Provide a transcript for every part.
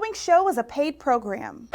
following show is a paid program.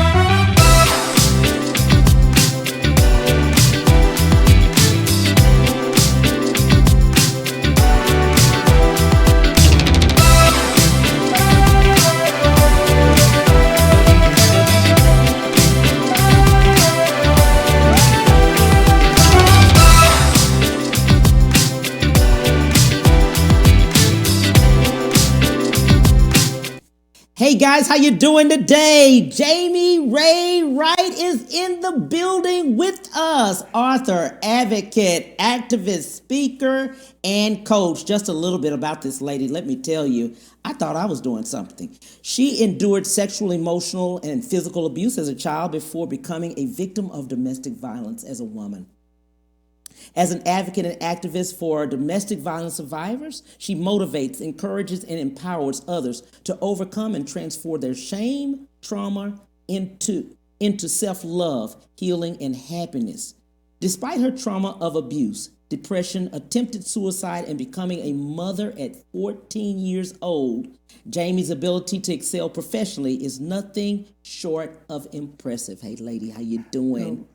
Hey guys, how you doing today? Rae Wright is in the building with us. Author, advocate, activist, speaker, and coach. Just a little bit about this lady. Let me tell you, I thought I was doing something. She endured sexual, emotional, and physical abuse as a child before becoming a victim of domestic violence as a woman. As an advocate and activist for domestic violence survivors, she motivates, encourages, and empowers others to overcome and transform their shame, trauma into self-love, healing, and happiness. Despite her trauma of abuse, depression, attempted suicide, and becoming a mother at 14 years old, Jamie's ability to excel professionally is nothing short of impressive. Hey, lady, how you doing?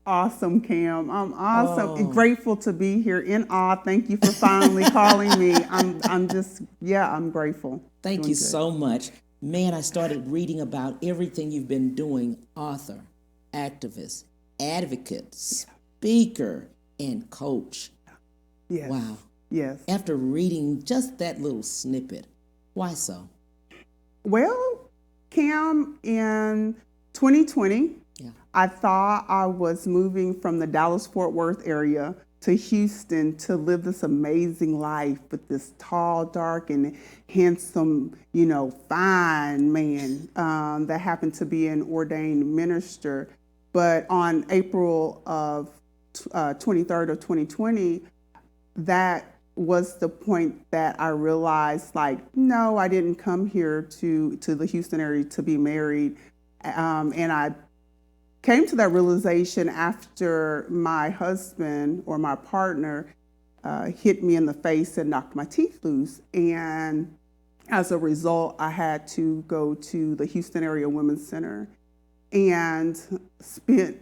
Awesome, Cam. I'm awesome. And grateful to be here. In awe. Thank you for finally calling me. I'm grateful. Thank you so much. Man, I started reading about everything you've been doing. Author, activist, advocate, speaker, and coach. Yes. Wow. Yes. After reading just that little snippet, why so? Well, Cam, in 2020, I thought I was moving from the Dallas-Fort Worth area to Houston to live this amazing life with this tall, dark, and handsome, fine man that happened to be an ordained minister. But on April of 23rd of 2020, that was the point that I realized, no, I didn't come here to the Houston area to be married. And I came to that realization after my husband or my partner hit me in the face and knocked my teeth loose. And as a result, I had to go to the Houston Area Women's Center and spent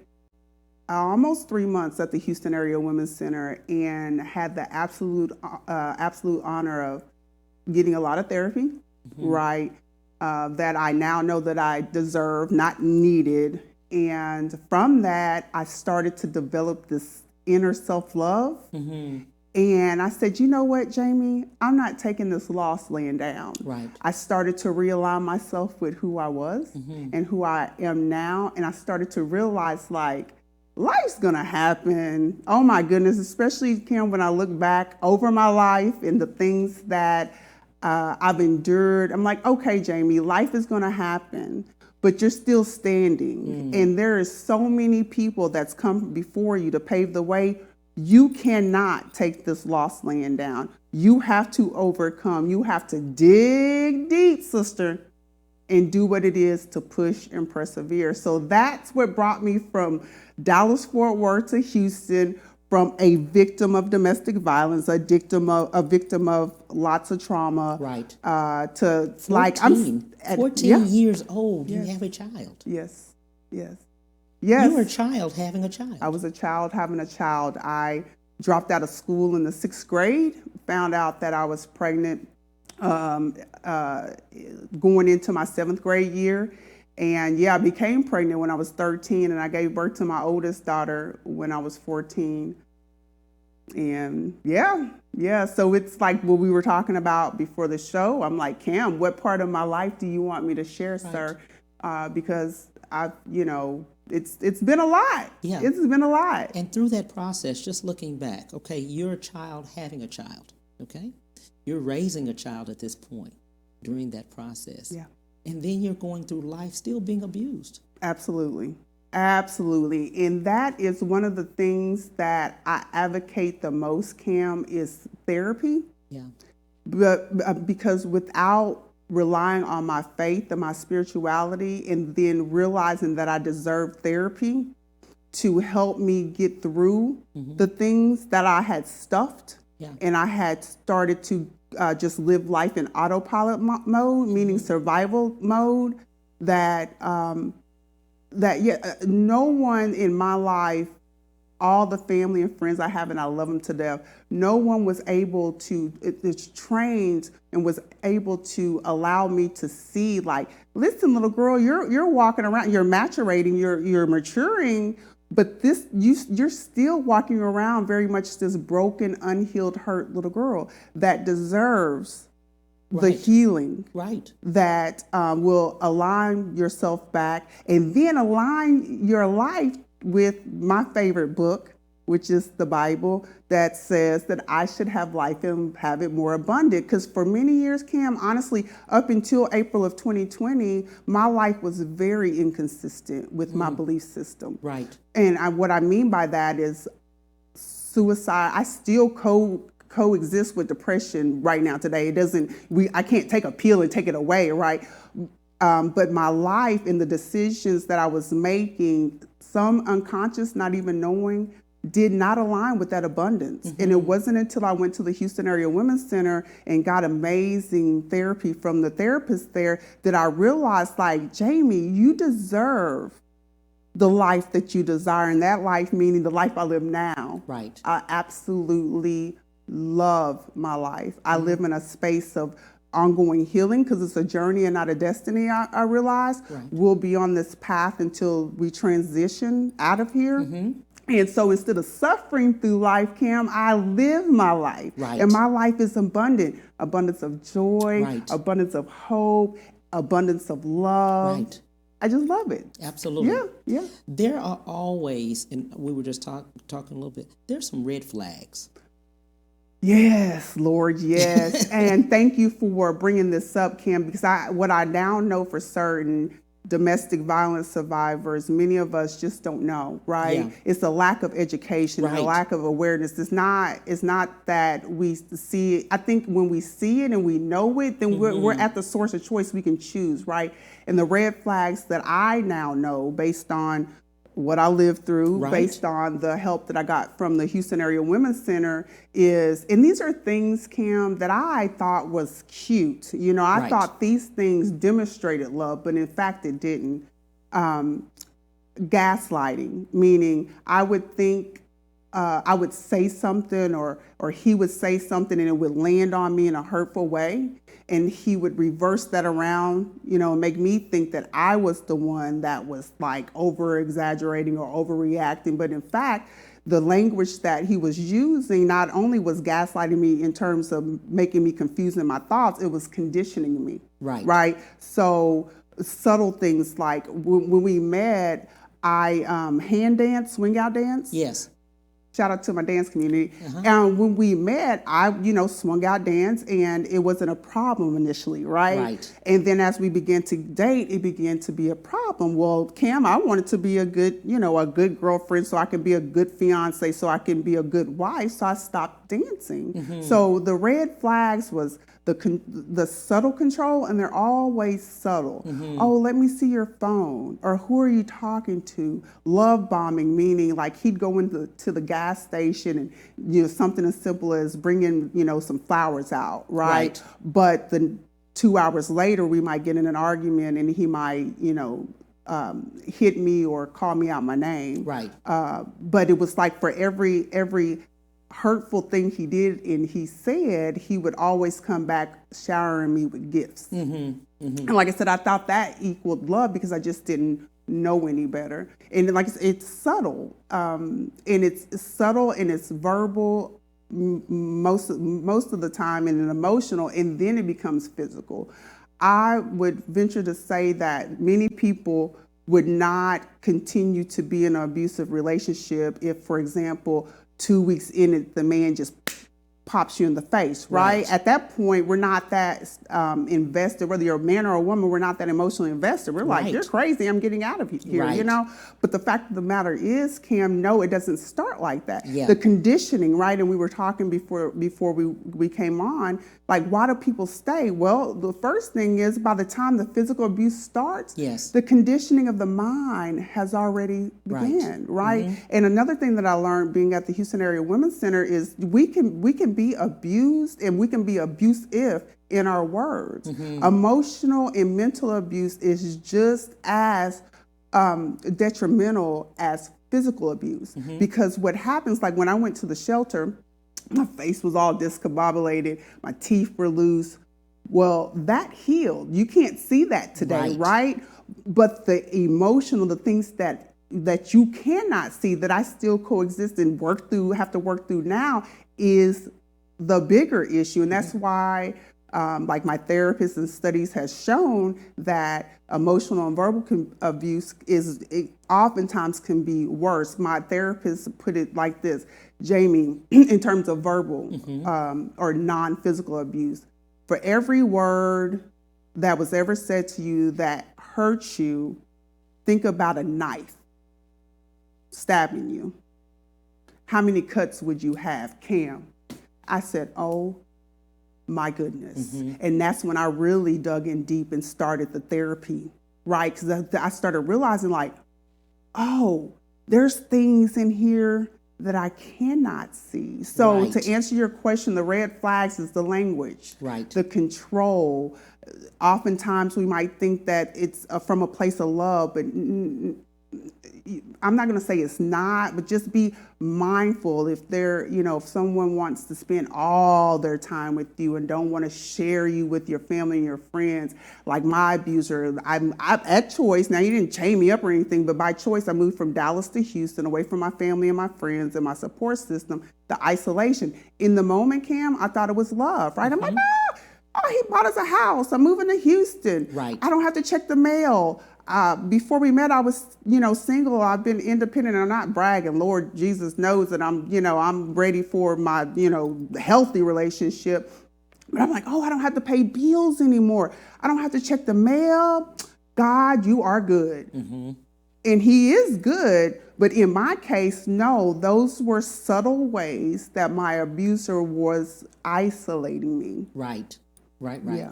almost 3 months at the Houston Area Women's Center and had the absolute honor of getting a lot of therapy, right? That I now know that I deserve, not needed. And from that, I started to develop this inner self-love. And I said, you know what, Jamie, I'm not taking this loss laying down. Right. I started to realign myself with who I was and who I am now. And I started to realize, life's going to happen. Oh, my goodness, especially, Kim, when I look back over my life and the things that I've endured. I'm like, okay, Jamie, life is going to happen. But you're still standing. And there is so many people that's come before you to pave the way. You cannot take this loss laying down. You have to overcome. You have to dig deep, sister, and do what it is to push and persevere. So that's what brought me from Dallas-Fort Worth to Houston, from a victim of domestic violence, a victim of lots of trauma, right? To 14 years old, you have a child. Yes. You were a child having a child. I was a child having a child. I dropped out of school in the 6th grade, found out that I was pregnant going into my 7th grade year. And I became pregnant when I was 13, and I gave birth to my oldest daughter when I was 14. And so it's like what we were talking about before the show. I'm like, Cam, what part of my life do you want me to share, sir? Because it's been a lot. Yeah. It's been a lot. And through that process, just looking back, okay, you're a child having a child, okay? You're raising a child at this point during that process. Yeah. And then you're going through life still being abused. Absolutely. And that is one of the things that I advocate the most, Cam, is therapy. Yeah. But because without relying on my faith and my spirituality, and then realizing that I deserve therapy to help me get through the things that I had stuffed, and I had started to just live life in autopilot mode, meaning survival mode, that no one in my life, all the family and friends I have, and I love them to death, no one was able to, it's trained and was able to allow me to see, like, listen, little girl, you're walking around, you're maturating, you're maturing, but you're still walking around very much this broken, unhealed, hurt little girl that deserves the healing that will align yourself back, and then align your life with my favorite book, which is the Bible, that says that I should have life and have it more abundant. Because for many years, Cam, honestly, up until April of 2020, my life was very inconsistent with my belief system. Right. And what I mean by that is suicide. I still coexist with depression right now today. I can't take a pill and take it away, right? But my life and the decisions that I was making, some unconscious, not even knowing, did not align with that abundance. And it wasn't until I went to the Houston Area Women's Center and got amazing therapy from the therapist there that I realized, like, Jamie, you deserve the life that you desire. And that life, meaning the life I live now. Right. I absolutely love my life. I live in a space of ongoing healing because it's a journey and not a destiny, I realize. Right. We'll be on this path until we transition out of here. And so instead of suffering through life, Cam, I live my life. Right. And my life is abundant. Abundance of joy, abundance of hope, abundance of love. Right. I just love it. Absolutely. Yeah. There are always, and we were just talking a little bit, there's some red flags. Yes, Lord, yes. And thank you for bringing this up, Kim, because what I now know for certain, domestic violence survivors, many of us just don't know, right? Yeah. It's a lack of education, and a lack of awareness. It's not that we see it. I think when we see it and we know it, then we're at the source of choice we can choose, right? And the red flags that I now know based on what I lived through, based on the help that I got from the Houston Area Women's Center is, and these are things, Cam, that I thought was cute. You know, I thought these things demonstrated love, but in fact it didn't. Gaslighting, meaning I would think I would say something or he would say something and it would land on me in a hurtful way. And he would reverse that around, you know, and make me think that I was the one that was like over exaggerating or overreacting. But in fact, the language that he was using not only was gaslighting me in terms of making me confused in my thoughts, it was conditioning me. Right. So subtle things like when we met, I hand dance, swing out dance. Yes. Shout out to my dance community. And when we met, I, swung out dance, and it wasn't a problem initially, right? And then as we began to date, it began to be a problem. Well, Cam, I wanted to be a good, a good girlfriend, so I can be a good fiance, so I can be a good wife. So I stopped dancing. So the red flags was the subtle control, and they're always subtle. Oh, let me see your phone, or who are you talking to? Love bombing, meaning like he'd go into the gas station and something as simple as bringing some flowers out, right? But then 2 hours later we might get in an argument and he might hit me or call me out my name, but it was like for every hurtful thing he did and he said, he would always come back showering me with gifts. And like I said, I thought that equaled love because I just didn't know any better. And like it's subtle, and it's subtle and it's verbal most of the time, and emotional, and then it becomes physical. I would venture to say that many people would not continue to be in an abusive relationship if, for example, 2 weeks in it, the man just pops you in the face, right? At that point, we're not that invested, whether you're a man or a woman, we're not that emotionally invested. We're like, you're crazy, I'm getting out of here, But the fact of the matter is, Cam, no, it doesn't start like that. The conditioning, right? And we were talking before we came on, like, why do people stay? Well, the first thing is by the time the physical abuse starts, the conditioning of the mind has already began, right? And another thing that I learned being at the Houston Area Women's Center is we can can be abused and we can be abusive in our words. Emotional and mental abuse is just as detrimental as physical abuse. Because what happens, like when I went to the shelter, my face was all discombobulated, my teeth were loose. Well, that healed. You can't see that today, right? But the emotional, the things that you cannot see that I still coexist and have to work through now is the bigger issue. And that's why like my therapist and studies has shown that emotional and verbal abuse oftentimes can be worse. My therapist put it like this, Jamie, in terms of verbal or non-physical abuse, for every word that was ever said to you that hurts you, think about a knife stabbing you. How many cuts would you have, Cam? I said, oh my goodness. And that's when I really dug in deep and started the therapy, right? Because I started realizing like, oh, there's things in here that I cannot see. So to answer your question, the red flags is the language, the control. Oftentimes we might think that it's from a place of love, but I'm not going to say it's not, but just be mindful if if someone wants to spend all their time with you and don't want to share you with your family and your friends. Like my abuser, I'm at choice. Now, he didn't chain me up or anything, but by choice, I moved from Dallas to Houston, away from my family and my friends and my support system, the isolation. In the moment, Cam, I thought it was love, right? I'm like, oh, he bought us a house. I'm moving to Houston. I don't have to check the mail. Before we met, I was, single. I've been independent. I'm not bragging. Lord Jesus knows that I'm ready for my, healthy relationship. But I'm like, oh, I don't have to pay bills anymore. I don't have to check the mail. God, you are good. And he is good. But in my case, no, those were subtle ways that my abuser was isolating me. Right. Yeah.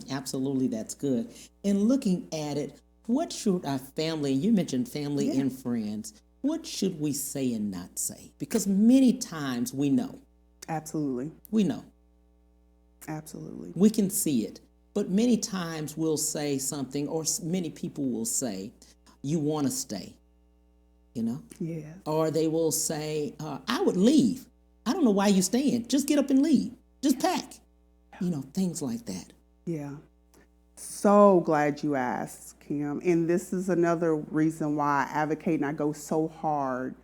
Absolutely, that's good. And looking at it, what should our family, you mentioned family and friends, what should we say and not say? Because many times we know. Absolutely. We know. Absolutely. We can see it. But many times we'll say something, or many people will say, you want to stay, Yeah. Or they will say, I would leave. I don't know why you're staying. Just get up and leave. Just pack. Things like that. Yeah. So glad you asked, Kim. And this is another reason why I advocate and I go so hard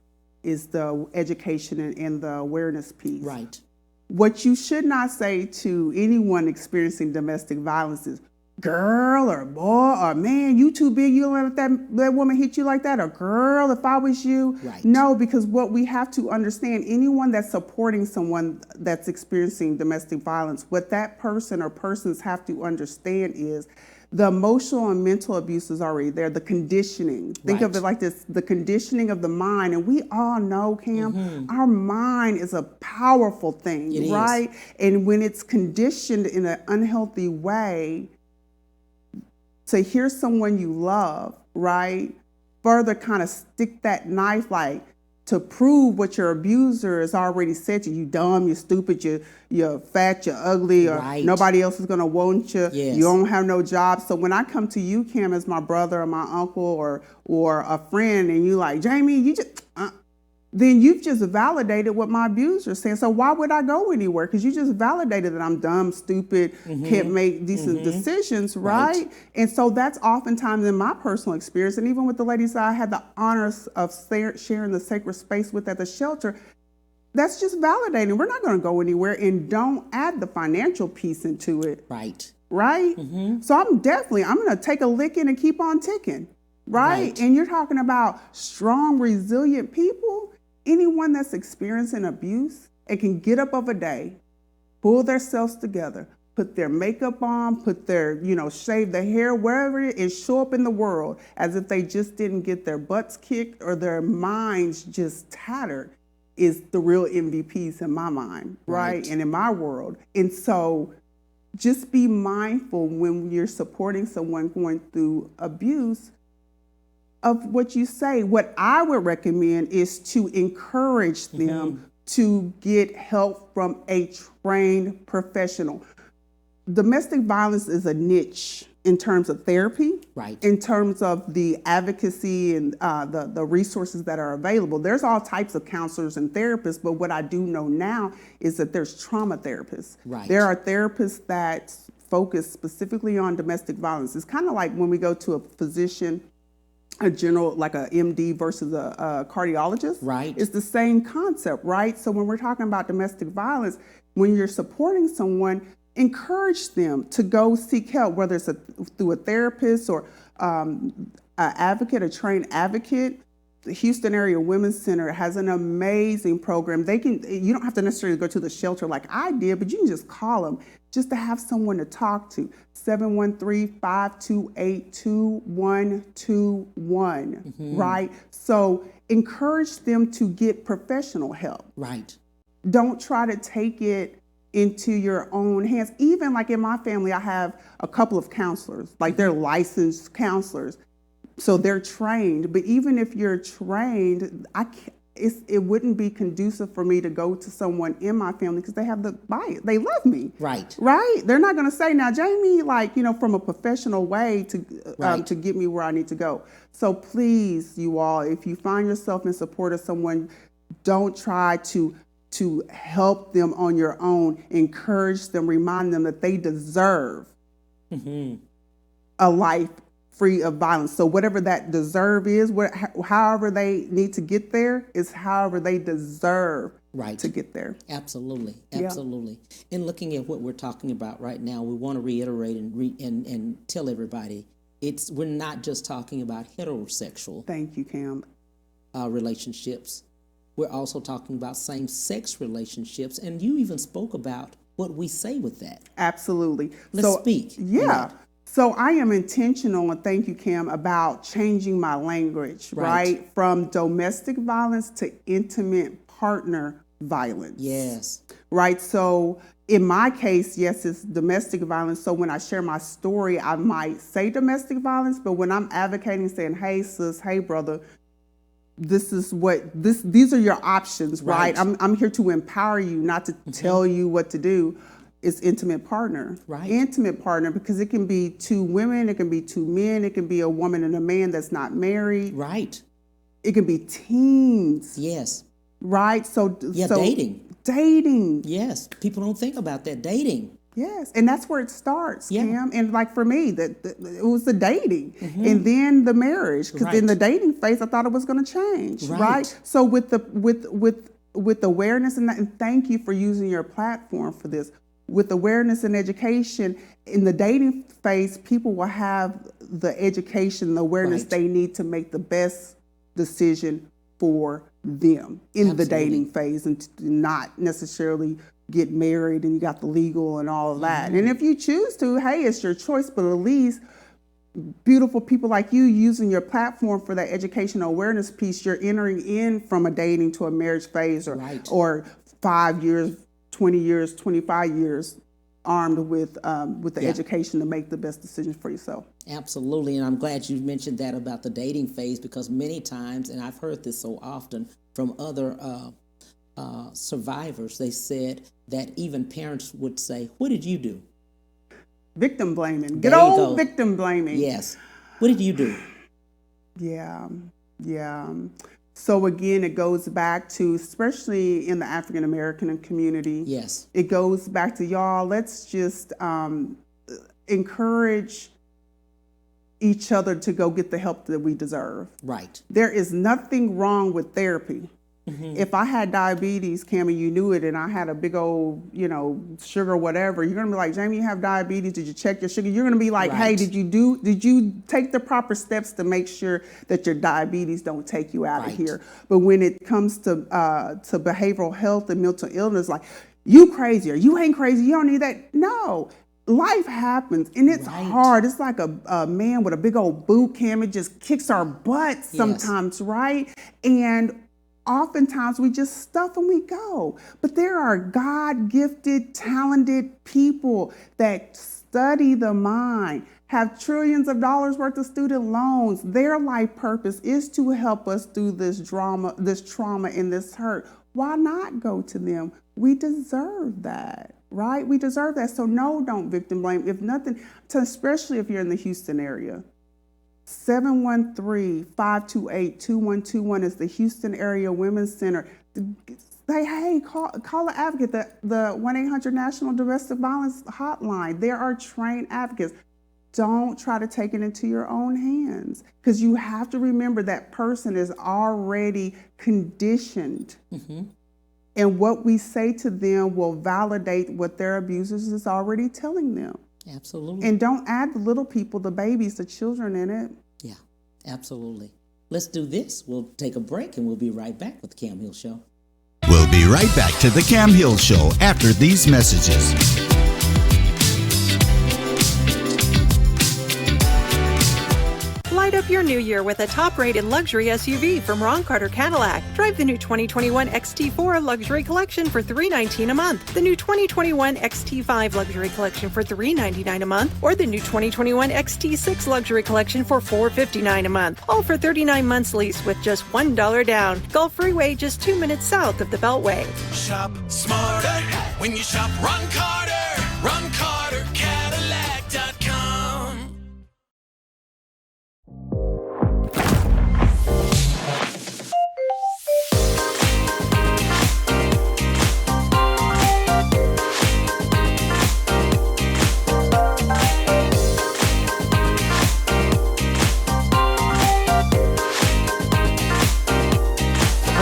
is the education and the awareness piece. Right. What you should not say to anyone experiencing domestic violence is, girl or boy or man, you too big, you don't let that woman hit you like that, or girl, if I was you. No, because what we have to understand, anyone that's supporting someone that's experiencing domestic violence, what that person or persons have to understand is the emotional and mental abuse is already there, the conditioning. Think of it like this, the conditioning of the mind. And we all know, Cam, our mind is a powerful thing, right? And when it's conditioned in an unhealthy way, to hear someone you love, right, further kind of stick that knife like to prove what your abuser has already said to you. You dumb, you're stupid, you're fat, you're ugly, or nobody else is going to want you. You don't have no job. So when I come to you, Kim, as my brother or my uncle or a friend, and you like, Jamie, you just... then you've just validated what my abuser is saying. So why would I go anywhere? Because you just validated that I'm dumb, stupid, can't make decent decisions, right? And so that's oftentimes in my personal experience, and even with the ladies that I had the honors of sharing the sacred space with at the shelter, that's just validating. We're not going to go anywhere, and don't add the financial piece into it. Right? So I'm going to take a licking and keep on ticking, right? And you're talking about strong, resilient people. Anyone that's experiencing abuse and can get up of a day, pull themselves together, put their makeup on, put their, shave their hair, wherever it is, show up in the world as if they just didn't get their butts kicked or their minds just tattered, is the real MVPs in my mind, right? And in my world. And so just be mindful when you're supporting someone going through abuse of what you say. What I would recommend is to encourage them to get help from a trained professional. Domestic violence is a niche in terms of therapy, Right. in terms of the advocacy and the resources that are available. There's all types of counselors and therapists, but what I do know now is that there's trauma therapists. Right. There are therapists that focus specifically on domestic violence. It's kind of like when we go to a physician, a general, like a MD versus a cardiologist. Right. It's the same concept, right? So when we're talking about domestic violence, when you're supporting someone, encourage them to go seek help, whether it's through a therapist or an advocate, a trained advocate. The Houston Area Women's Center has an amazing program. You don't have to necessarily go to the shelter like I did, but you can just call them just to have someone to talk to. 713-528-2121, right? So encourage them to get professional help. Right. Don't try to take it into your own hands. Even like in my family, I have a couple of counselors, like they're licensed counselors. So they're trained, but even if you're trained, it wouldn't be conducive for me to go to someone in my family because they have the bias. They love me. Right. Right? They're not going to say, now, Jamie, like, from a professional way to get me where I need to go. So please, you all, if you find yourself in support of someone, don't try to help them on your own. Encourage them, remind them that they deserve a life free of violence. So whatever that deserve is, however they need to get there, is however they deserve to get there. Absolutely. Absolutely. Yeah. And looking at what we're talking about right now, we want to reiterate and tell everybody, we're not just talking about heterosexual Thank you, Cam. Relationships. We're also talking about same-sex relationships, and you even spoke about what we say with that. Absolutely. Let's speak. Yeah. So I am intentional, and thank you, Cam, about changing my language, right? From domestic violence to intimate partner violence. Yes. Right? So in my case, yes, it's domestic violence. So when I share my story, I might say domestic violence, but when I'm advocating, saying, hey, sis, hey, brother, these are your options, right? I'm here to empower you, not to tell you what to do. It's intimate partner. Right. Intimate partner, because it can be two women, it can be two men, it can be a woman and a man that's not married. Right. It can be teens. Yes. Right? So dating. Dating. Yes. People don't think about that. Dating. Yes, and that's where it starts, Cam. And like for me, it was the dating, and then the marriage. Because in the dating phase, I thought it was going to change, right? So with awareness and thank you for using your platform for this. With awareness and education in the dating phase, people will have the education, the awareness they need to make the best decision for them in the dating phase, and not necessarily get married and you got the legal and all of that. And if you choose to, hey, it's your choice, but at least beautiful people like you using your platform for that educational awareness piece, you're entering in from a dating to a marriage phase or 5 years, 20 years, 25 years armed with the education to make the best decisions for yourself. Absolutely. And I'm glad you mentioned that about the dating phase, because many times, and I've heard this so often from other survivors, they said that even parents would say, what did you do? Victim blaming. Good old victim blaming. Yes. What did you do? Yeah. So again, it goes back to, especially in the African American community. Yes. It goes back to, y'all, let's just encourage each other to go get the help that we deserve. Right. There is nothing wrong with therapy. If I had diabetes, Cammie, you knew it, and I had a big old, sugar, whatever, you're going to be like, Jamie, you have diabetes. Did you check your sugar? You're going to be like, hey, did you take the proper steps to make sure that your diabetes don't take you out of here? But when it comes to behavioral health and mental illness, like, you crazy or you ain't crazy, you don't need that. No. Life happens, and it's hard. It's like a man with a big old boot, Cam. It just kicks our butts sometimes, right? And oftentimes we just stuff and we go. But there are God-gifted, talented people that study the mind, have trillions of dollars worth of student loans. Their life purpose is to help us through this trauma, and this hurt. why not go to them? We deserve that, right? We deserve that. So no, don't victim blame. If nothing, especially if you're in the Houston area. 713-528-2121 is the Houston Area Women's Center. Say, hey, call an advocate, the 1-800 National Domestic Violence Hotline. There are trained advocates. Don't try to take it into your own hands, because you have to remember that person is already conditioned. Mm-hmm. And what we say to them will validate what their abusers is already telling them. Absolutely. And don't add the little people, the babies, the children in it. Yeah, absolutely. Let's do this. We'll take a break and we'll be right back with the Cam Hill Show. We'll be right back to the Cam Hill Show after these messages. Light up your new year with a top-rated luxury SUV from Ron Carter Cadillac. Drive the new 2021 XT4 Luxury Collection for $319 a month, the new 2021 XT5 Luxury Collection for $399 a month, or the new 2021 XT6 Luxury Collection for $459 a month. All for 39 months lease with just $1 down. Gulf Freeway, just 2 minutes south of the Beltway. Shop smarter when you shop Ron Carter. Ron Carter Cadillac.com.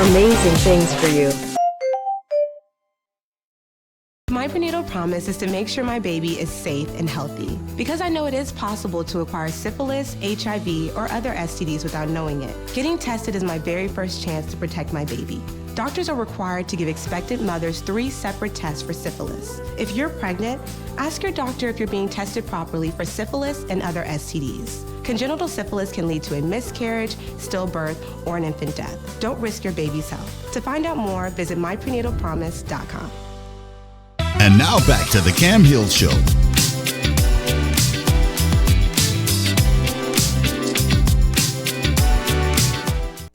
Amazing things for you. My prenatal promise is to make sure my baby is safe and healthy, because I know it is possible to acquire syphilis, HIV, or other STDs without knowing it. Getting tested is my very first chance to protect my baby. Doctors are required to give expectant mothers 3 separate tests for syphilis. If you're pregnant, ask your doctor if you're being tested properly for syphilis and other STDs. Congenital syphilis can lead to a miscarriage, stillbirth, or an infant death. Don't risk your baby's health. To find out more, visit myprenatalpromise.com. And now back to the Cam Hill Show.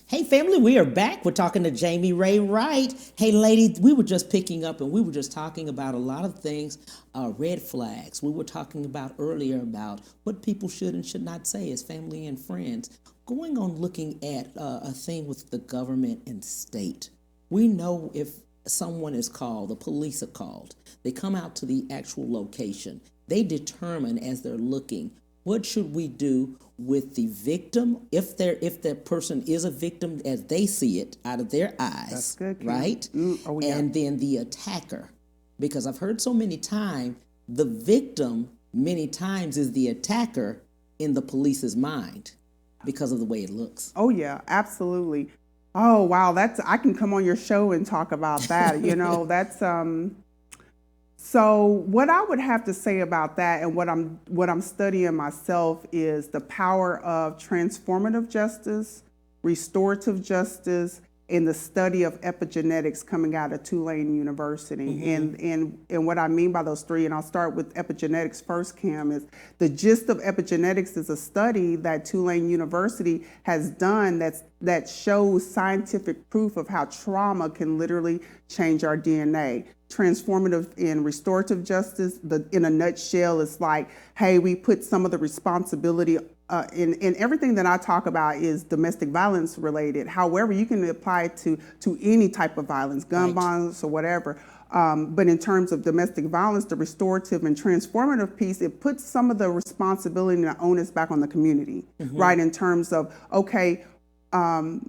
Hey family, we are back. We're talking to Rae Wright. Hey lady, we were just picking up and we were just talking about a lot of things, red flags. We were talking about earlier about what people should and should not say as family and friends. Going on looking at a thing with the government and state. We know if someone is called, the police are called, they come out to the actual location. They determine as they're looking, what should we do with the victim, if that person is a victim as they see it out of their eyes. That's good, Kim. Right? Oh, yeah. And then the attacker, because I've heard so many times, the victim many times is the attacker in the police's mind because of the way it looks. Oh yeah, absolutely. Oh wow, I can come on your show and talk about that. You know, that's so what I would have to say about that, and what I'm studying myself, is the power of transformative justice, restorative justice, and the study of epigenetics coming out of Tulane University. Mm-hmm. And what I mean by those three, and I'll start with epigenetics first, Cam, is the gist of epigenetics is a study that Tulane University has done that shows scientific proof of how trauma can literally change our DNA. Transformative and restorative justice, in a nutshell, is like, hey, we put some of the responsibility in everything that I talk about is domestic violence related. However, you can apply it to any type of violence, gun violence or whatever. But in terms of domestic violence, the restorative and transformative piece, it puts some of the responsibility and the onus back on the community, mm-hmm. right? In terms of, okay, the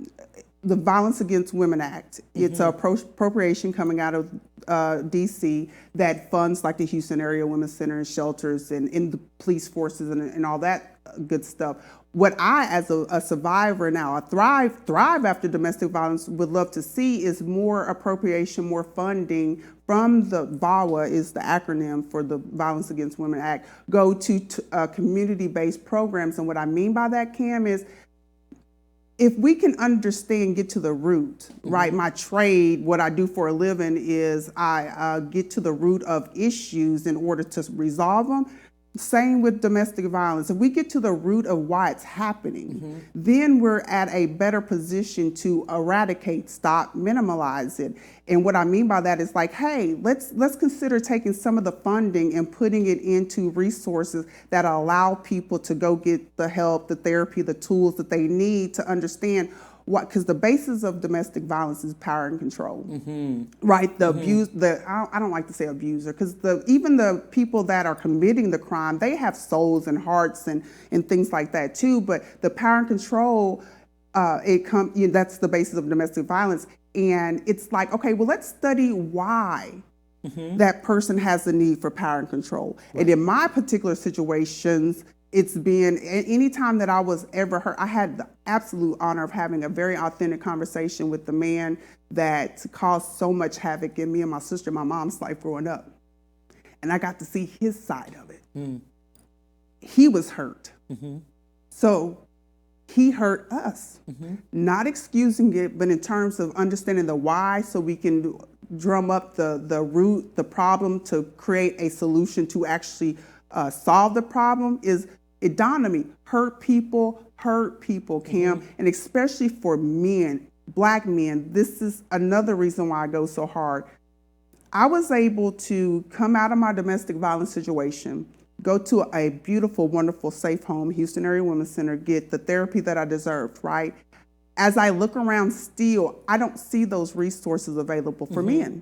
Violence Against Women Act, mm-hmm. it's an appropriation coming out of DC that funds like the Houston Area Women's Center and shelters and in the police forces and all that good stuff. What I, as a survivor now, I thrive after domestic violence, would love to see is more appropriation, more funding from the VAWA, is the acronym for the Violence Against Women Act, go to community-based programs. And what I mean by that, Cam, is if we can understand, get to the root, mm-hmm. right? My trade, what I do for a living is I get to the root of issues in order to resolve them. Same with domestic violence. If we get to the root of why it's happening, then we're at a better position to eradicate, stop, minimize it. And what I mean by that is like, hey, let's consider taking some of the funding and putting it into resources that allow people to go get the help, the therapy, the tools that they need to understand what, because the basis of domestic violence is power and control, right? The abuse, I don't like to say abuser, because even the people that are committing the crime, they have souls and hearts and things like that too. But the power and control, that's the basis of domestic violence. And it's like, okay, well, let's study why that person has the need for power and control. Right. And in my particular situations, it's been, anytime that I was ever hurt, I had the absolute honor of having a very authentic conversation with the man that caused so much havoc in me and my sister and my mom's life growing up. And I got to see his side of it. He was hurt. So he hurt us. Not excusing it, but in terms of understanding the why, so we can drum up the root, the problem, to create a solution to actually solve the problem. Is it dawned on me, hurt people, Cam, and especially for men, Black men. This is another reason why I go so hard. I was able to come out of my domestic violence situation, go to a beautiful, wonderful, safe home, Houston Area Women's Center, get the therapy that I deserved, right? As I look around still, I don't see those resources available for men,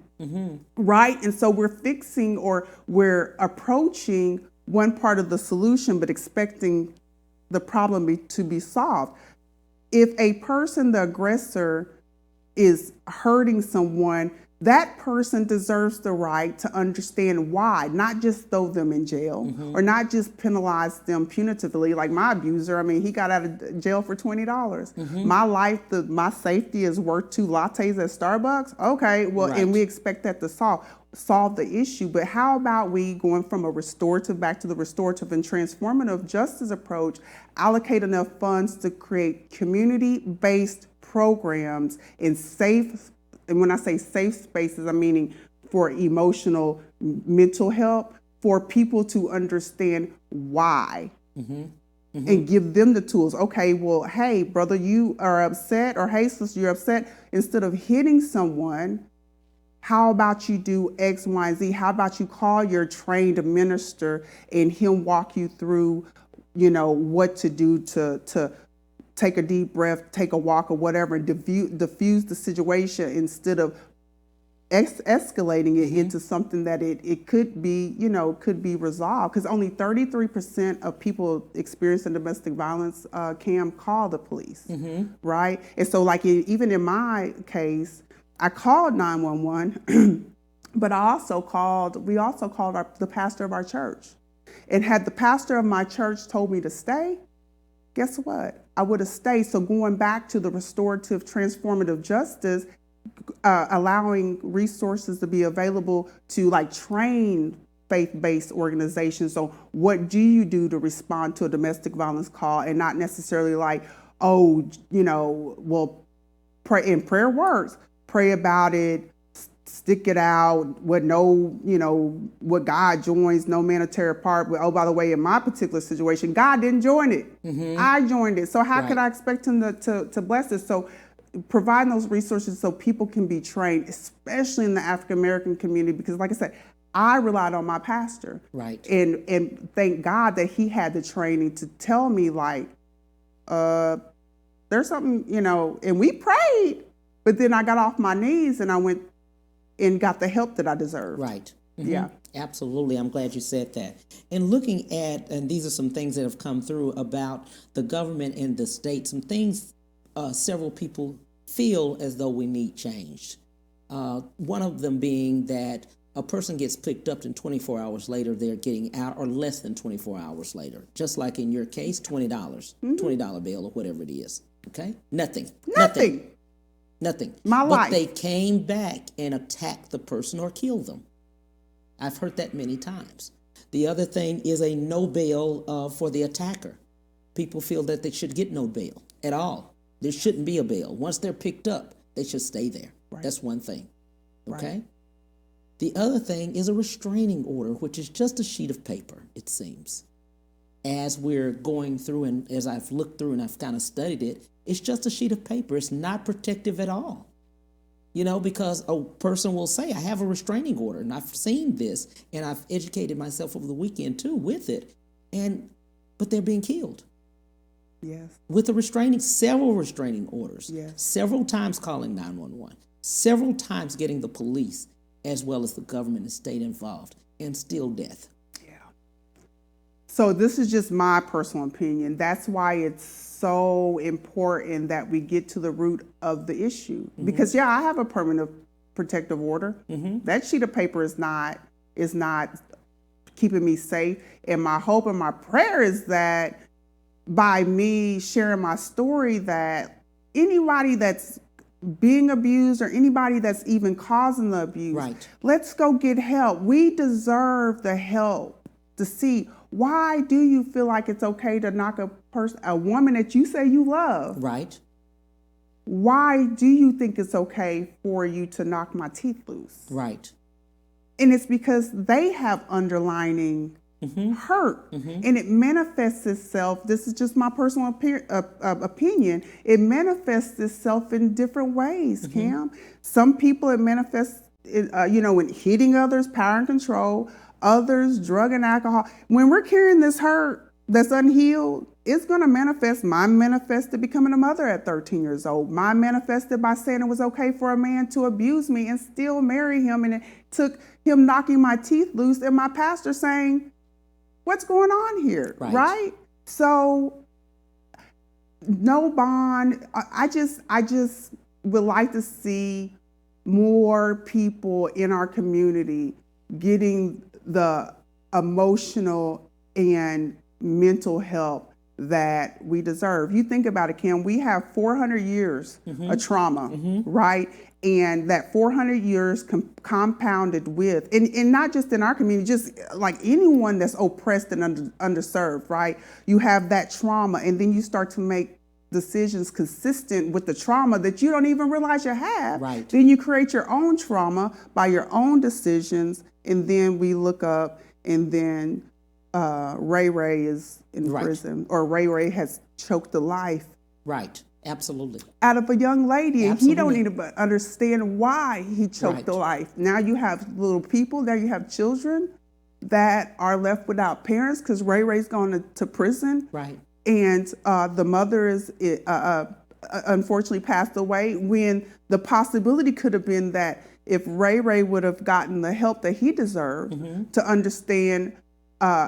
right? And so we're approaching one part of the solution, but expecting the problem to be solved. If a person, the aggressor, is hurting someone, that person deserves the right to understand why, not just throw them in jail or not just penalize them punitively. Like my abuser, I mean, he got out of jail for $20. My life, my safety is worth 2 lattes at Starbucks. Okay, well, and we expect that to solve the issue. But how about we, going from a restorative back to the restorative and transformative justice approach, allocate enough funds to create community-based programs in safe, and when I say safe spaces, I'm meaning for emotional, mental help, for people to understand why and give them the tools. Okay, well, hey, brother, you are upset, or hey, sister, you're upset. Instead of hitting someone, how about you do X, Y, and Z? How about you call your trained minister and him walk you through, what to do to take a deep breath, take a walk or whatever, and diffuse the situation instead of escalating it into something that it could be, could be resolved. Because only 33% of people experiencing domestic violence, Cam, call the police, right? And so like even in my case, I called 911, but we also called the pastor of our church. And had the pastor of my church told me to stay, guess what? I would have stayed. So going back to the restorative, transformative justice, allowing resources to be available to train faith-based organizations. So what do you do to respond to a domestic violence call, and not necessarily pray, and prayer works. Pray about it, stick it out, what God joins, no man will tear apart. But, oh, by the way, in my particular situation, God didn't join it. I joined it. So how could I expect him to bless it? So providing those resources so people can be trained, especially in the African-American community, because like I said, I relied on my pastor. Right. And thank God that he had the training to tell me there's something, and we prayed, but then I got off my knees and I went and got the help that I deserved. Right. Yeah. Absolutely. I'm glad you said that. And looking at, and these are some things that have come through about the government and the state, some things several people feel as though we need changed. One of them being that a person gets picked up and 24 hours later they're getting out, or less than 24 hours later. Just like in your case, $20, $20 bill or whatever it is. Okay? Nothing. My life. But they came back and attacked the person or killed them. I've heard that many times. The other thing is a no bail for the attacker. People feel that they should get no bail at all. There shouldn't be a bail. Once they're picked up, they should stay there. Right. That's one thing. Okay? Right. The other thing is a restraining order, which is just a sheet of paper, it seems. As we're going through and as I've looked through and I've kind of studied it, it's just a sheet of paper. It's not protective at all. You know, because a person will say, I have a restraining order, and I've seen this, and I've educated myself over the weekend too with it, but they're being killed. Yes. With several restraining orders. Yes. Several times calling 911. Several times getting the police as well as the government and state involved, and still death. Yeah. So this is just my personal opinion. That's why it's so important that we get to the root of the issue. Mm-hmm. Because I have a permanent protective order. Mm-hmm. That sheet of paper is not keeping me safe. And my hope and my prayer is that by me sharing my story, that anybody that's being abused or anybody that's even causing the abuse, right, let's go get help. We deserve the help to see, why do you feel like it's okay to knock a woman that you say you love? Right. Why do you think it's okay for you to knock my teeth loose? Right. And it's because they have underlining hurt, and it manifests itself. This is just my personal opinion. It manifests itself in different ways, Cam. Some people it manifests, in hitting others, power and control. Others, drug and alcohol. When we're carrying this hurt that's unhealed, it's going to manifest. Mine manifested becoming a mother at 13 years old. Mine manifested by saying it was okay for a man to abuse me and still marry him. And it took him knocking my teeth loose and my pastor saying, what's going on here? Right? So no bond. I just would like to see more people in our community getting the emotional and mental help that we deserve. You think about it, Kim, we have 400 years of trauma, right? And that 400 years compounded with, and not just in our community, just like anyone that's oppressed and underserved, right? You have that trauma, and then you start to make decisions consistent with the trauma that you don't even realize you have. Right. Then you create your own trauma by your own decisions, and then we look up, and then Ray is in prison, or Ray has choked the life. Right. Absolutely. Out of a young lady, and he don't even understand why he choked the life. Now you have little people, now you have children that are left without parents because Ray's gone to prison. Right. And the mother is unfortunately passed away, when the possibility could have been that if Ray would have gotten the help that he deserved to understand,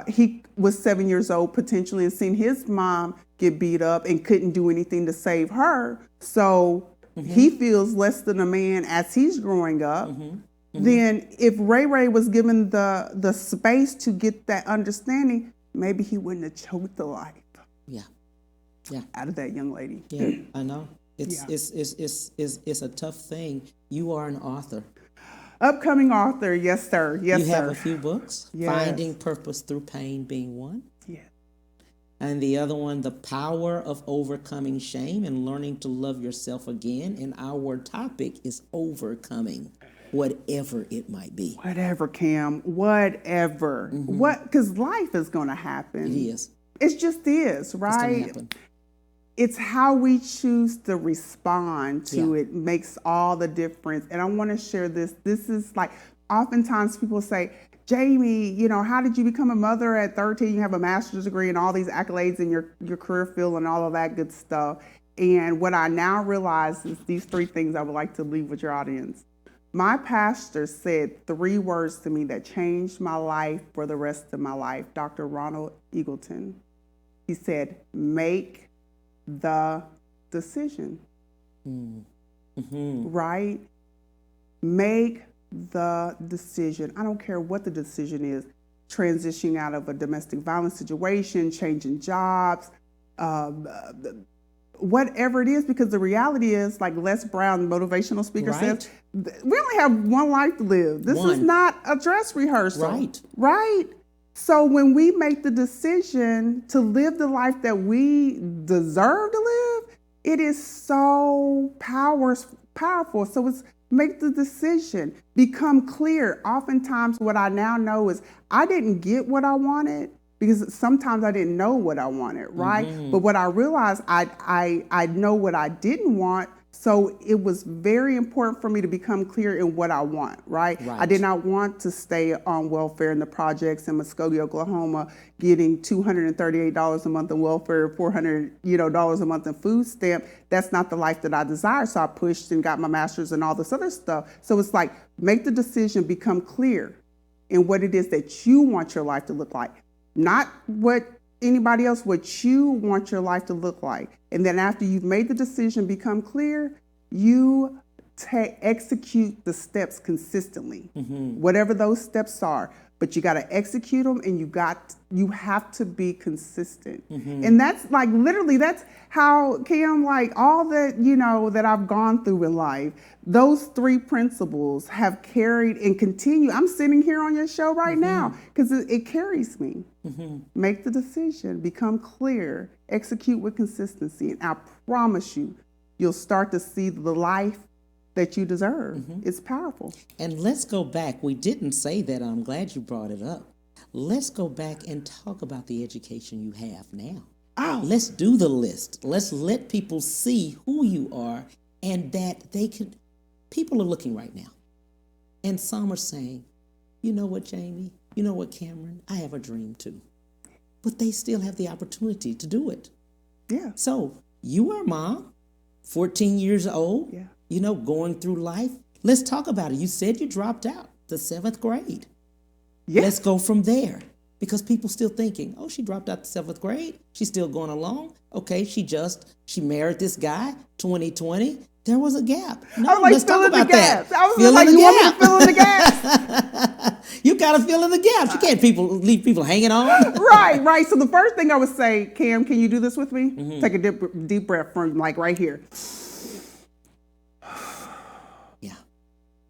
he was 7 years old potentially and seen his mom get beat up and couldn't do anything to save her. So he feels less than a man as he's growing up. Then if Ray was given the space to get that understanding, maybe he wouldn't have choked the life out of that young lady. Yeah, I know. It's a tough thing. You are an author. Upcoming author, yes, sir. Yes, you sir. You have a few books. Yes. Finding Purpose Through Pain being one. Yes. And the other one, The Power of Overcoming Shame and Learning to Love Yourself Again. And our topic is overcoming whatever it might be. Whatever, Cam. Whatever. Because life is going to happen. It is. It just is, right? It's going to happen. It's how we choose to respond to it makes all the difference. And I want to share this. This is like, oftentimes people say, Jamie, how did you become a mother at 13? You have a master's degree and all these accolades in your career field and all of that good stuff. And what I now realize is these three things I would like to leave with your audience. My pastor said 3 words to me that changed my life for the rest of my life. Dr. Ronald Eagleton. He said, make the decision. Right? Make the decision. I don't care what the decision is. Transitioning out of a domestic violence situation, changing jobs, whatever it is, because the reality is, like Les Brown, motivational speaker, says, we only have one life to live. This is not a dress rehearsal. Right? So when we make the decision to live the life that we deserve to live, it is so powerful. So Make the decision. Become clear. Oftentimes what I now know is I didn't get what I wanted because sometimes I didn't know what I wanted, right? But what I realized, I know what I didn't want. So it was very important for me to become clear in what I want, right? I did not want to stay on welfare in the projects in Muskogee, Oklahoma, getting $238 a month in welfare, $400 a month in food stamp. That's not the life that I desire. So I pushed and got my master's and all this other stuff. So it's like, make the decision, become clear in what it is that you want your life to look like. Not what anybody else, what you want your life to look like. And then after you've made the decision, become clear, you execute the steps consistently, whatever those steps are. But you got to execute them, and you have to be consistent. And that's like literally, that's how Cam, like all that, that I've gone through in life, those 3 principles have carried and continue. I'm sitting here on your show right now because it carries me. Make the decision, become clear, execute with consistency. And I promise you, you'll start to see the life that you deserve. It's powerful. And let's go back. We didn't say that. I'm glad you brought it up. Let's go back and talk about the education you have now. Oh. Let's do the list. Let's let people see who you are and that people are looking right now. And some are saying, you know what, Jamie? You know what, Cameron? I have a dream too. But they still have the opportunity to do it. Yeah. So you are a mom, 14 years old. Yeah. Going through life. Let's talk about it. You said you dropped out the 7th grade. Yeah. Let's go from there because people still thinking, oh, she dropped out the 7th grade. She's still going along. Okay, she married this guy, 2020. There was a gap. No, like let's talk about that. I was like, you want me to fill in the gaps? You got to fill in the gaps. You can't leave people hanging on. Right. So the first thing I would say, Cam, can you do this with me? Take a deep breath from like right here.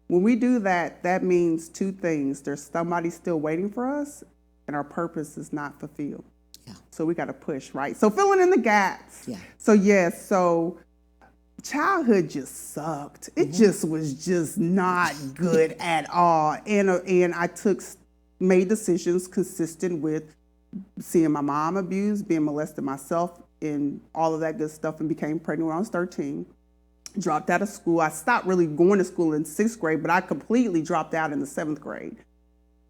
When we do that, that means 2 things. There's somebody still waiting for us, and our purpose is not fulfilled. Yeah. So we got to push, right? So filling in the gaps. Yeah. So so childhood just sucked. It just was just not good at all. And I made decisions consistent with seeing my mom abused, being molested myself, and all of that good stuff, and became pregnant when I was 13. Dropped out of school. I stopped really going to school in 6th grade, but I completely dropped out in the 7th grade.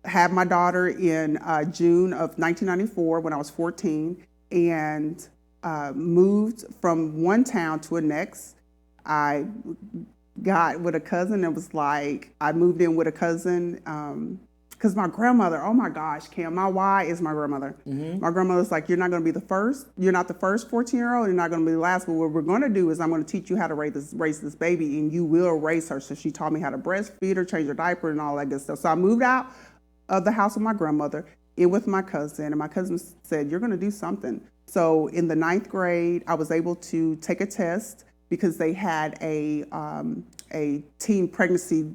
Had my daughter in June of 1994 when I was 14, and moved from one town to the next. I got with a cousin. It was like I moved in with a cousin because my grandmother, oh my gosh, Cam, my why is my grandmother. My grandmother's like, you're not going to be the first. You're not the first 14-year-old. You're not going to be the last. But what we're going to do is I'm going to teach you how to raise this baby, and you will raise her. So she taught me how to breastfeed her, change her diaper, and all that good stuff. So I moved out of the house with my grandmother, in with my cousin, and my cousin said, you're going to do something. So in the 9th grade, I was able to take a test because they had a teen pregnancy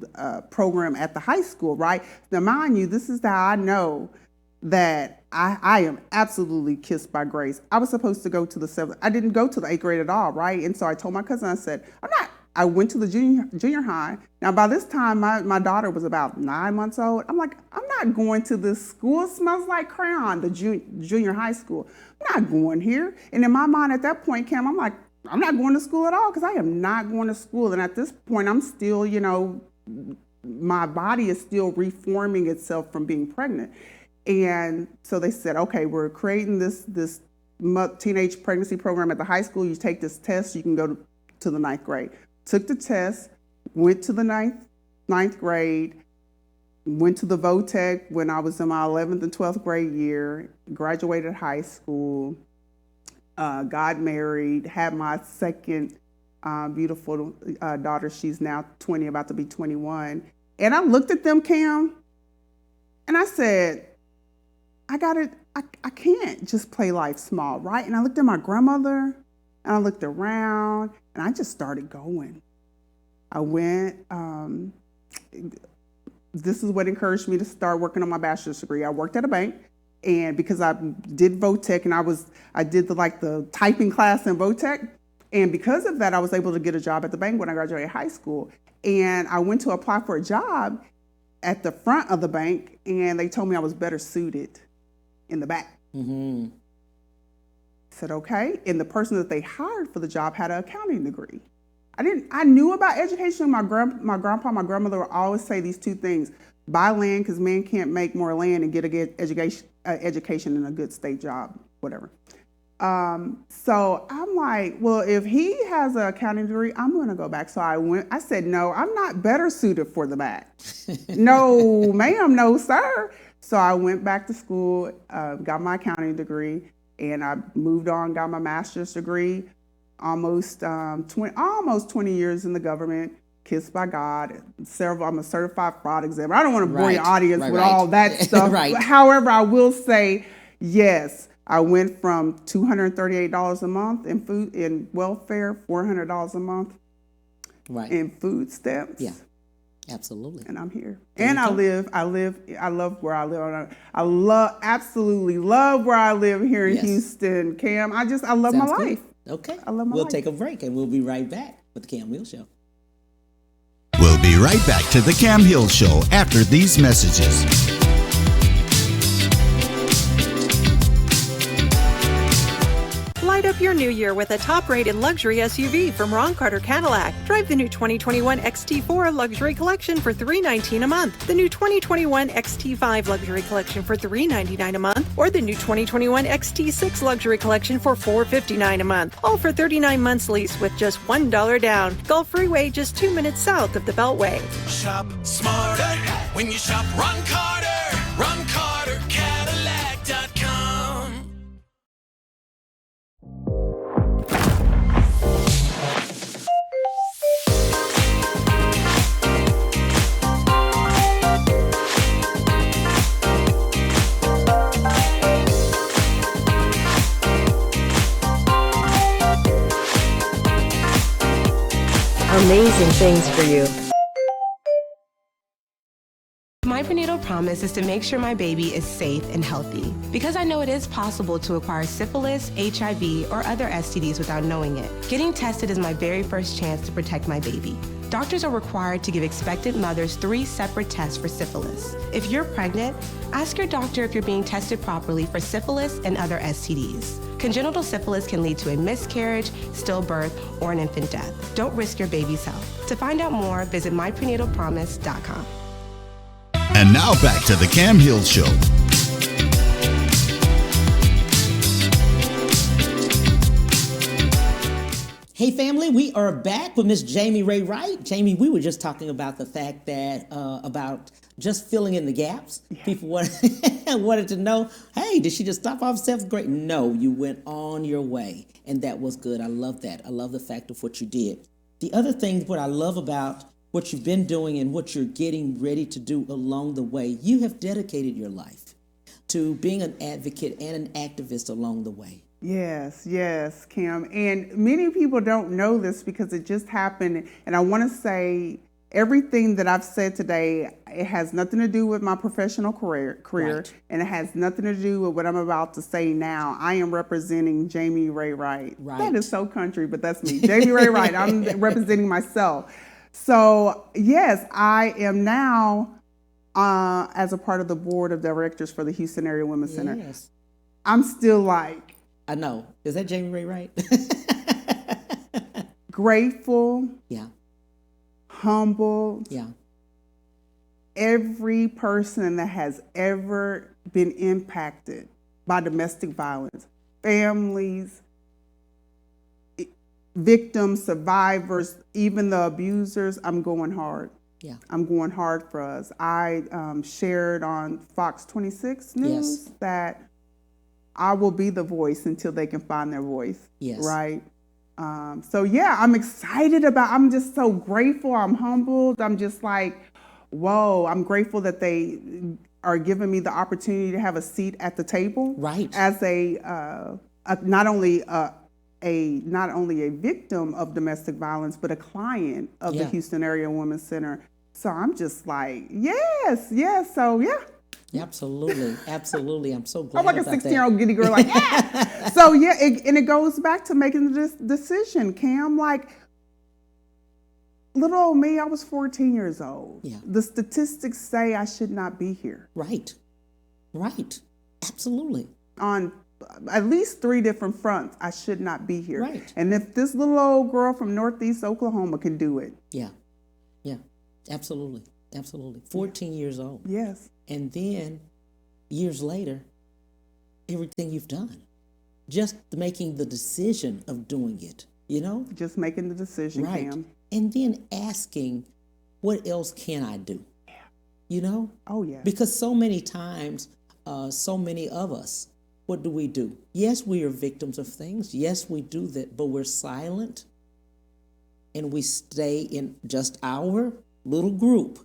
program at the high school, right? Now, mind you, this is how I know that I am absolutely kissed by grace. I was supposed to go to the 7th. I didn't go to the 8th grade at all, right? And so I told my cousin, I said, I went to the junior high. Now, by this time, my daughter was about 9 months old. I'm like, I'm not going to this school. It smells like crayon, the junior high school. I'm not going here. And in my mind at that point, Cam, I'm like, I'm not going to school at all because I am not going to school. And at this point, I'm still, my body is still reforming itself from being pregnant. And so they said, okay, we're creating this teenage pregnancy program at the high school. You take this test, you can go to the 9th grade. Took the test, went to the ninth grade, went to the VOTEC when I was in my 11th and 12th grade year, graduated high school, got married, had my second beautiful daughter. She's now 20, about to be 21. And I looked at them, Cam, and I said, I can't just play life small, right? And I looked at my grandmother, and I looked around, and I just started going. I went, this is what encouraged me to start working on my bachelor's degree. I worked at a bank, and because I did VOTEC and I did the typing class in VOTEC, And because of that, I was able to get a job at the bank when I graduated high school. And I went to apply for a job at the front of the bank, and they told me I was better suited in the back. Mm-hmm. I said, okay. And the person that they hired for the job had an accounting degree. I knew about education. My grandpa, my grandmother would always say these two things: buy land because man can't make more land, and get a good education and a good state job, whatever. So I'm like, well, if he has an accounting degree, I'm going to go back. So I said, no, I'm not better suited for the back. No, ma'am, no, sir. So I went back to school, got my accounting degree, and I moved on, got my master's degree, almost 20 years in the government, kissed by God, I'm a certified fraud examiner. I don't want to bore your audience with all that stuff. Right. However, I will say, yes, I went from $238 a month in food in welfare, $400 a month in food stamps. Yeah, absolutely. And I'm here. And I love where I live. Absolutely love where I live here in Houston, Cam. I love my life. Okay. I love my life. We'll take a break and we'll be right back with the Cam Hill Show. We'll be right back to the Cam Hill Show after these messages. Light up your new year with a top-rated luxury SUV from Ron Carter Cadillac. Drive the new 2021 XT4 Luxury Collection for $319 a month, the new 2021 XT5 Luxury Collection for $399 a month, or the new 2021 XT6 Luxury Collection for $459 a month. All for 39 months lease with just $1 down. Gulf Freeway, just 2 minutes south of the Beltway. Shop smarter when you shop Ron Carter. RonCarterCadillac.com. Amazing things for you. My prenatal promise is to make sure my baby is safe and healthy, because I know it is possible to acquire syphilis, HIV, or other STDs without knowing it. Getting tested is my very first chance to protect my baby. Doctors are required to give expectant mothers 3 separate tests for syphilis. If you're pregnant, ask your doctor if you're being tested properly for syphilis and other STDs. Congenital syphilis can lead to a miscarriage, stillbirth, or an infant death. Don't risk your baby's health. To find out more, visit myprenatalpromise.com. And now back to the Cam Hill Show. Hey family, we are back with Miss Jamie Rae Wright. Jamie, we were just talking about the fact that about just filling in the gaps. Yeah. People wanted to know, hey, did she just stop off 7th grade? No, you went on your way, and that was good. I love that. I love the fact of what you did. The other thing, what I love about what you've been doing and what you're getting ready to do along the way, you have dedicated your life to being an advocate and an activist along the way. Yes, Kim. And many people don't know this because it just happened. And I want to say everything that I've said today, it has nothing to do with my professional career, right. And it has nothing to do with what I'm about to say now. I am representing Jamie Rae Wright. Right. That is so country, but that's me. Jamie Rae Wright. I'm representing myself. So, yes, I am now as a part of the board of directors for the Houston Area Women's Center. Yes. I'm still like, I know. Is that Jamie Rae Wright? Grateful. Yeah. Humbled. Yeah. Every person that has ever been impacted by domestic violence, families, victims, survivors, even the abusers, I'm going hard. Yeah. I'm going hard for us. I shared on Fox 26 News that I will be the voice until they can find their voice. Yes. Right? So yeah, I'm excited I'm just so grateful. I'm humbled. I'm just like, whoa, I'm grateful that they are giving me the opportunity to have a seat at the table. Right. As not only a victim of domestic violence, but a client of the Houston Area Women's Center. So I'm just like, yes. So yeah. Absolutely, absolutely. I'm so glad I'm like a about 16-year-old giddy girl, like, yeah. So, yeah, and it goes back to making the decision, Cam. Like, little old me, I was 14 years old. Yeah. The statistics say I should not be here. Right. Absolutely. On at least 3 different fronts, I should not be here. Right. And if this little old girl from Northeast Oklahoma can do it. Yeah, absolutely. 14 years old. Yes. And then years later, everything you've done, just making the decision of doing it, Just making the decision, right. Cam. And then asking, what else can I do? Oh, yeah. Because so many times, so many of us, what do? Yes, we are victims of things. Yes, we do that, but we're silent and we stay in just our little group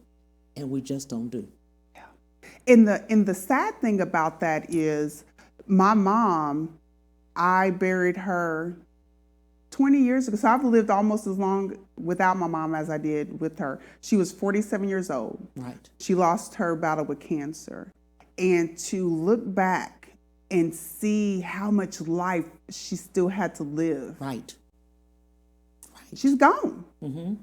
and we just don't do. And the sad thing about that is my mom, I buried her 20 years ago. So I've lived almost as long without my mom as I did with her. She was 47 years old. Right. She lost her battle with cancer. And to look back and see how much life she still had to live. Right. She's gone. Mm-hmm.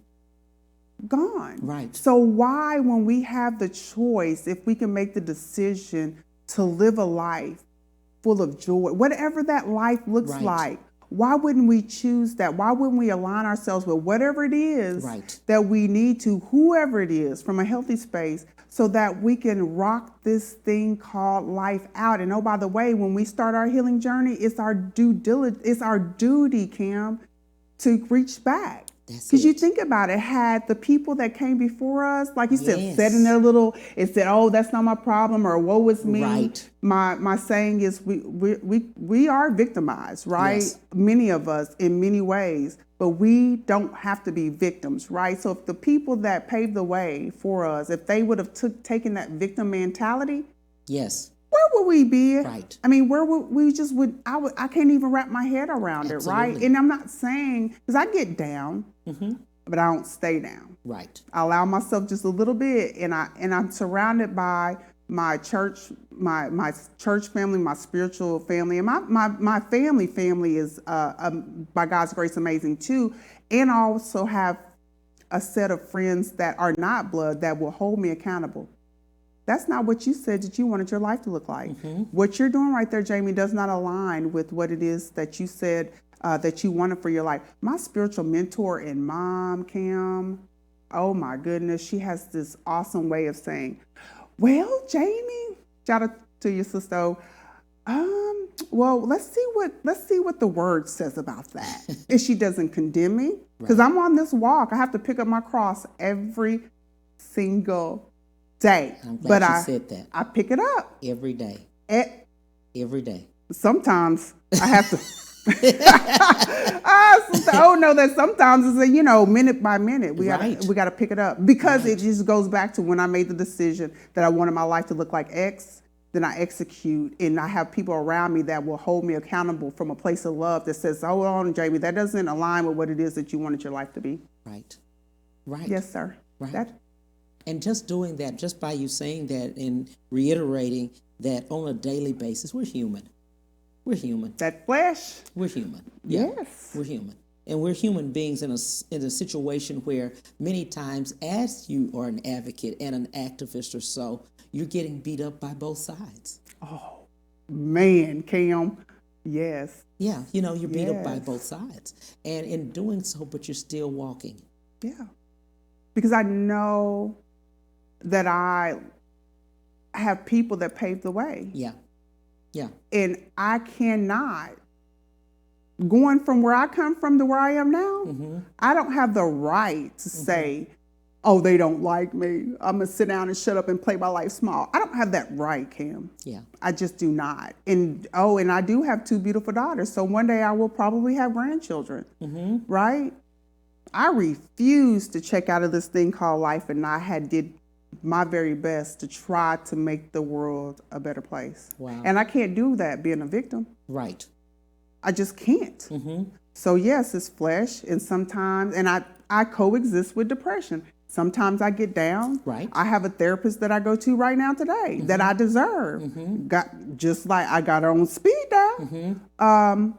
Gone. Right. So why, when we have the choice, if we can make the decision to live a life full of joy, whatever that life looks Right. like, why wouldn't we choose that? Why wouldn't we align ourselves with whatever it is Right. that we need to, whoever it is, from a healthy space, so that we can rock this thing called life out? And oh, by the way, when we start our healing journey, it's our due diligence, it's our duty, Cam, to reach back. Because you think about it, had the people that came before us, like you said, said in their little, it said, oh, that's not my problem, or woe is me. Right. My saying is we are victimized, right? Yes. Many of us in many ways, but we don't have to be victims, right? So if the people that paved the way for us, if they would have taken that victim mentality, Yes. where would we be? Right. I mean, where would we just would I can't even wrap my head around it, right? Absolutely. And I'm not saying, because I get down, but I don't stay down. Right. I allow myself just a little bit, and I'm surrounded by my church, my church family, my spiritual family, and my family is by God's grace amazing too. And I also have a set of friends that are not blood that will hold me accountable. That's not what you said that you wanted your life to look like. What you're doing right there, Jamie, does not align with what it is that you said that you wanted for your life. My spiritual mentor and mom, Cam, oh my goodness, she has this awesome way of saying, well, Jamie, shout out to your sister, well, let's see what the word says about that. And she doesn't condemn me, because I'm on this walk. I have to pick up my cross every single day. I'm glad but you said that. I pick it up. Every day. Every day. Sometimes I have to. That sometimes it's minute by minute. We got to pick it up, because it just goes back to when I made the decision that I wanted my life to look like X. Then I execute, and I have people around me that will hold me accountable from a place of love that says, hold on, Jamie, that doesn't align with what it is that you wanted your life to be. Right. Right. Yes, sir. Right. And just doing that, just by you saying that and reiterating that on a daily basis, we're human. We're human. That flesh. We're human. Yeah, yes. We're human. And we're human beings in a situation where many times, as you are an advocate and an activist or so, you're getting beat up by both sides. Oh, man, Cam. Yes. Yeah, you're beat up by both sides. And in doing so, but you're still walking. Yeah. Because I know that I have people that paved the way. Yeah. Yeah. And I cannot, going from where I come from to where I am now, I don't have the right to say, oh, they don't like me, I'm going to sit down and shut up and play my life small. I don't have that right, Cam. Yeah. I just do not. And I do have 2 beautiful daughters. So one day I will probably have grandchildren, right? I refuse to check out of this thing called life, and I did my very best to try to make the world a better place. Wow. And I can't do that being a victim. Right. I just can't. So yes, it's flesh, and sometimes, and I coexist with depression. Sometimes I get down. Right. I have a therapist that I go to right now today that I deserve. Just like I got her on speed dial.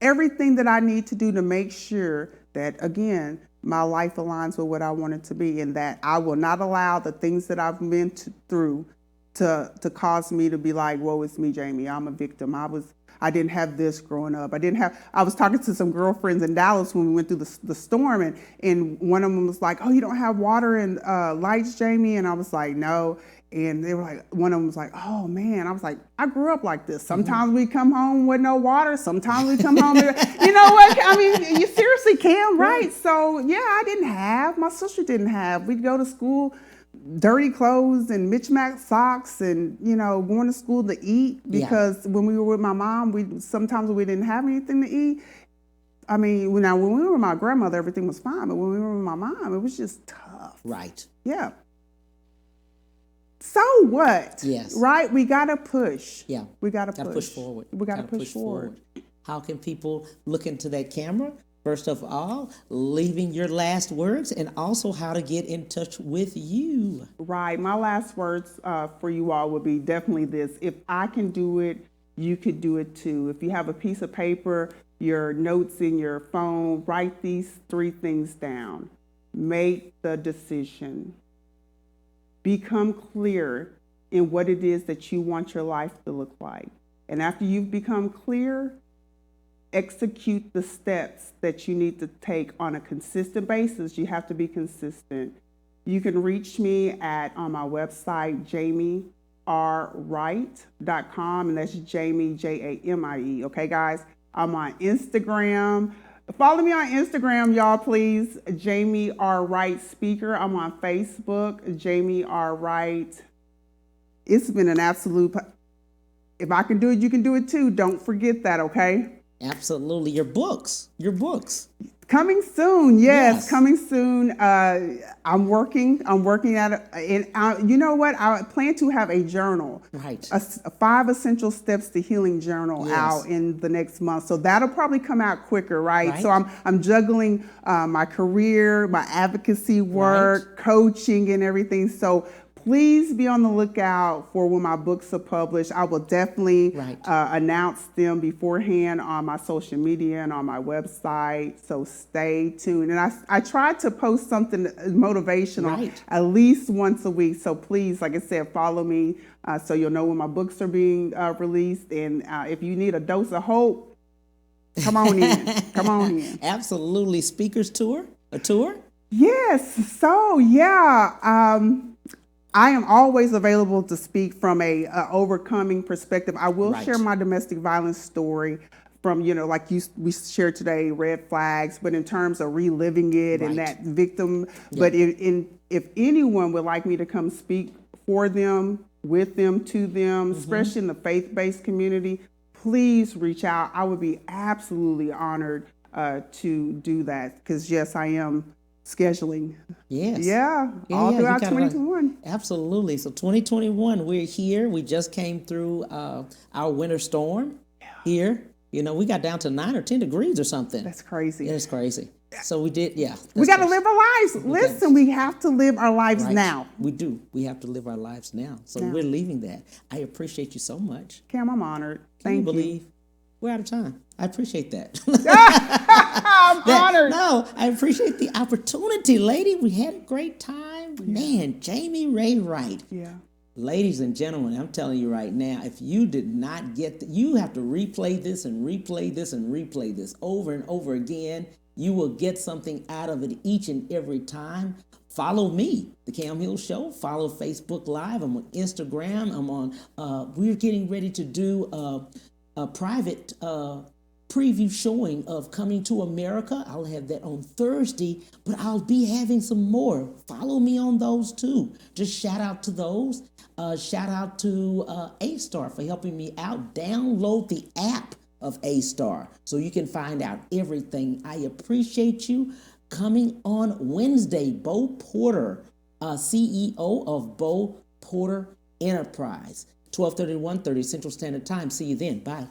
Everything that I need to do to make sure that, again, my life aligns with what I want it to be, and that I will not allow the things that I've been through to cause me to be like, woe is me, Jamie, I'm a victim. I didn't have this growing up. I was talking to some girlfriends in Dallas when we went through the storm, and one of them was like, oh, you don't have water and lights, Jamie? And I was like, no. And they were like, one of them was like, oh man. I was like, I grew up like this. Sometimes we come home with no water. Sometimes we come home, you know what? I mean, you seriously can, right? So yeah, I didn't have, my sister didn't have. We'd go to school, dirty clothes and mismatched socks, and going to school to eat, because when we were with my mom, sometimes we didn't have anything to eat. I mean, when we were with my grandmother, everything was fine, but when we were with my mom, it was just tough. Right. Yeah. So what? Yes. Right? We gotta push. Yeah. We gotta push forward. We gotta push forward. How can people look into that camera? First of all, leaving your last words, and also how to get in touch with you. Right. My last words for you all would be definitely this. If I can do it, you could do it too. If you have a piece of paper, your notes in your phone, write these 3 things down. Make the decision. Become clear in what it is that you want your life to look like. And after you've become clear, execute the steps that you need to take on a consistent basis. You have to be consistent. You can reach me on my website, JamieRWright.com, and that's Jamie, Jamie. Okay, guys? I'm on Instagram. Follow me on Instagram, y'all, please. Jamie R. Wright Speaker. I'm on Facebook, Jamie R. Wright. It's been an absolute. If I can do it, you can do it too. Don't forget that, okay? Absolutely. Your books. Coming soon, yes. Coming soon. I'm working at it. And you know what? I plan to have a journal. Right. A 5 essential steps to healing journal out in the next month. So that'll probably come out quicker, right? So I'm juggling my career, my advocacy work, coaching, and everything. So please be on the lookout for when my books are published. I will definitely announce them beforehand on my social media and on my website. So stay tuned. And I try to post something motivational at least once a week. So please, like I said, follow me so you'll know when my books are being released. And if you need a dose of hope, come on in. Come on in. Absolutely. Speakers tour? A tour? Yes. So, yeah. I am always available to speak from a overcoming perspective. I will share my domestic violence story from, like we shared today, red flags, but in terms of reliving it and that victim. But if anyone would like me to come speak for them, with them, to them, especially in the faith-based community, please reach out. I would be absolutely honored to do that, because yes, I am scheduling. Yes. All throughout 2021. Absolutely. So 2021, we're here. We just came through our winter storm here. We got down to 9 or 10 degrees or something. That's crazy. It's crazy. So we did, we got to live our lives. Listen, we have to live our lives now. We do. We have to live our lives now. So we're leaving that. I appreciate you so much. Cam, I'm honored. Can you believe we're out of time? I appreciate that. I'm honored. No, I appreciate the opportunity, lady. We had a great time. Man, Jamie Rae Wright. Yeah. Ladies and gentlemen, I'm telling you right now, if you did not get, you have to replay this and replay this and replay this over and over again. You will get something out of it each and every time. Follow me, The Cam Hill Show. Follow Facebook Live. I'm on Instagram. I'm on, we're getting ready to do a private preview showing of Coming to America. I'll have that on Thursday, but I'll be having some more. Follow me on those too. Just shout out to those. Shout out to A-Star for helping me out. Download the app of A-Star so you can find out everything. I appreciate you. Coming on Wednesday, Bo Porter, CEO of Bo Porter Enterprise. 12:30 to 1:30 Central Standard Time. See you then. Bye.